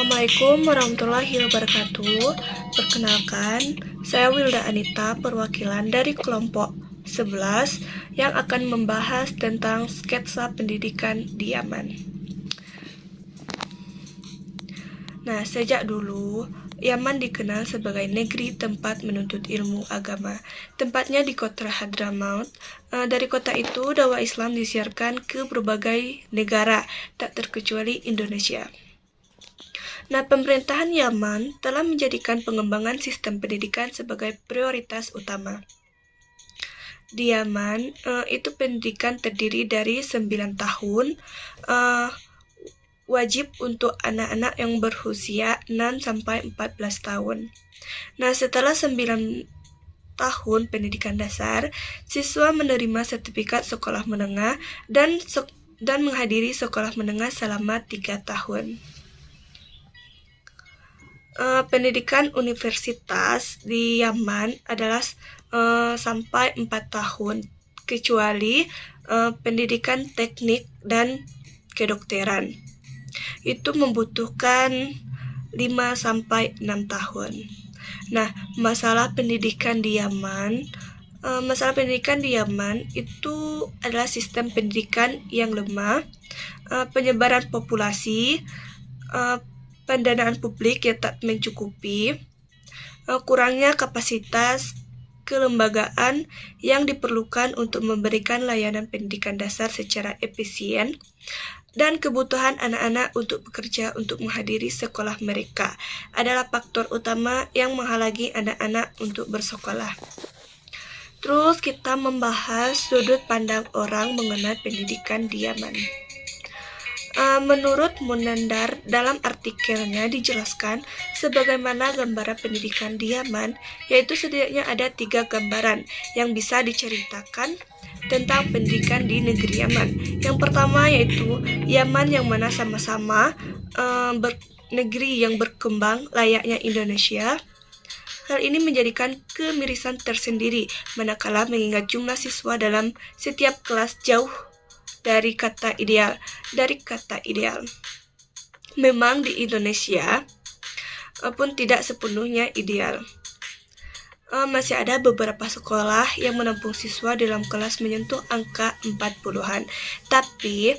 Assalamualaikum warahmatullahi wabarakatuh. Perkenalkan, saya Wilda Anita, perwakilan dari kelompok 11 yang akan membahas tentang sketsa pendidikan di Yaman. Nah, sejak dulu, Yaman dikenal sebagai negeri tempat menuntut ilmu agama. Tempatnya di kota Hadramaut. Dari kota itu, dakwah Islam disiarkan ke berbagai negara, tak terkecuali Indonesia. Nah, pemerintahan Yaman telah menjadikan pengembangan sistem pendidikan sebagai prioritas utama. Di Yaman, itu pendidikan terdiri dari 9 tahun, wajib untuk anak-anak yang berusia 6-14 tahun. Nah, setelah 9 tahun pendidikan dasar, siswa menerima sertifikat sekolah menengah dan menghadiri sekolah menengah selama 3 tahun. Pendidikan universitas di Yaman adalah sampai 4 tahun, kecuali pendidikan teknik dan kedokteran. Itu membutuhkan 5-6 tahun. Nah, masalah pendidikan di Yaman itu adalah sistem pendidikan yang lemah, penyebaran populasi, pendanaan publik yang tak mencukupi, kurangnya kapasitas kelembagaan yang diperlukan untuk memberikan layanan pendidikan dasar secara efisien, dan kebutuhan anak-anak untuk bekerja untuk menghadiri sekolah mereka adalah faktor utama yang menghalangi anak-anak untuk bersekolah. Terus kita membahas sudut pandang orang mengenai pendidikan di Yaman. Menurut Munandar, dalam artikelnya dijelaskan sebagaimana gambaran pendidikan di Yaman, yaitu setidaknya ada 3 gambaran yang bisa diceritakan tentang pendidikan di negeri Yaman. Yang pertama yaitu Yaman yang mana sama-sama negeri yang berkembang layaknya Indonesia. Hal ini menjadikan kemirisan tersendiri manakala mengingat jumlah siswa dalam setiap kelas jauh dari kata ideal. Memang di Indonesia pun tidak sepenuhnya ideal. Masih ada beberapa sekolah yang menampung siswa dalam kelas menyentuh angka 40-an, tapi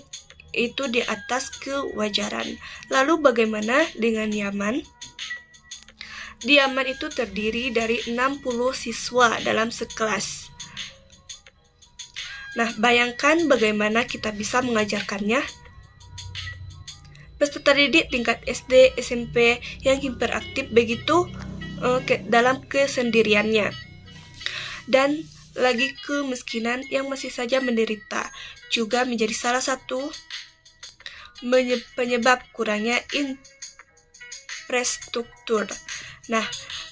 itu di atas kewajaran. Lalu bagaimana dengan Yaman? Di Yaman itu terdiri dari 60 siswa dalam sekelas. Nah, bayangkan bagaimana kita bisa mengajarkannya. Peserta didik tingkat SD, SMP yang hiperaktif begitu dalam kesendiriannya. Dan lagi kemiskinan yang masih saja menderita juga menjadi salah satu penyebab kurangnya infrastruktur. Nah,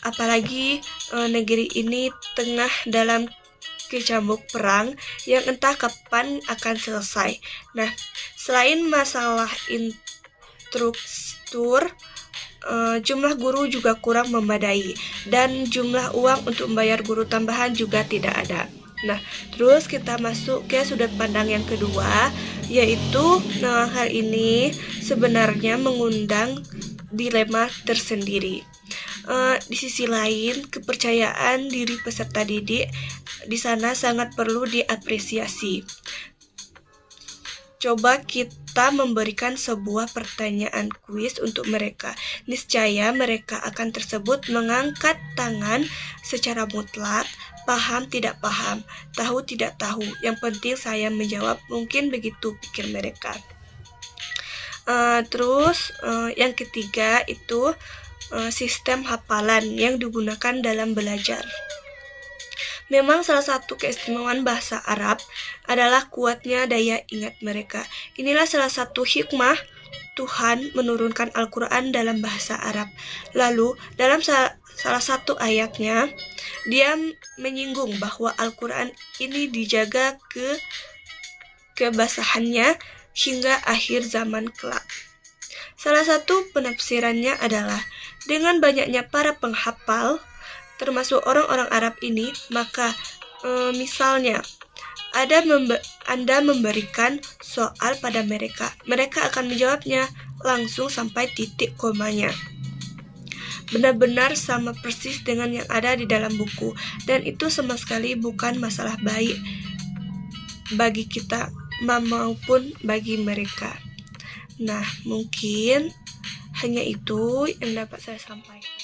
apalagi negeri ini tengah dalam kecambuk perang yang entah kapan akan selesai. Nah, selain masalah infrastruktur, jumlah guru juga kurang memadai dan jumlah uang untuk membayar guru tambahan juga tidak ada. Nah, terus kita masuk ke sudut pandang yang kedua, yaitu hal ini sebenarnya mengundang dilema tersendiri. Di sisi lain, kepercayaan diri peserta didik di sana sangat perlu diapresiasi. Coba kita memberikan sebuah pertanyaan kuis untuk mereka. Niscaya mereka akan tersebut mengangkat tangan secara mutlak, paham tidak paham, tahu tidak tahu. Yang penting saya menjawab, mungkin begitu pikir mereka. Terus yang ketiga itu sistem hafalan yang digunakan dalam belajar. Memang salah satu keistimewaan bahasa Arab adalah kuatnya daya ingat mereka. Inilah salah satu hikmah Tuhan menurunkan Al-Quran dalam bahasa Arab. Lalu dalam salah satu ayatnya, dia menyinggung bahwa Al-Quran ini dijaga kebasahannya hingga akhir zaman kelak. Salah satu penafsirannya adalah dengan banyaknya para penghafal, termasuk orang-orang Arab ini, maka misalnya Anda memberikan soal pada mereka. Mereka akan menjawabnya langsung sampai titik komanya. Benar-benar sama persis dengan yang ada di dalam buku, dan itu sama sekali bukan masalah baik bagi kita maupun bagi mereka. Nah, mungkin hanya itu yang dapat saya sampaikan.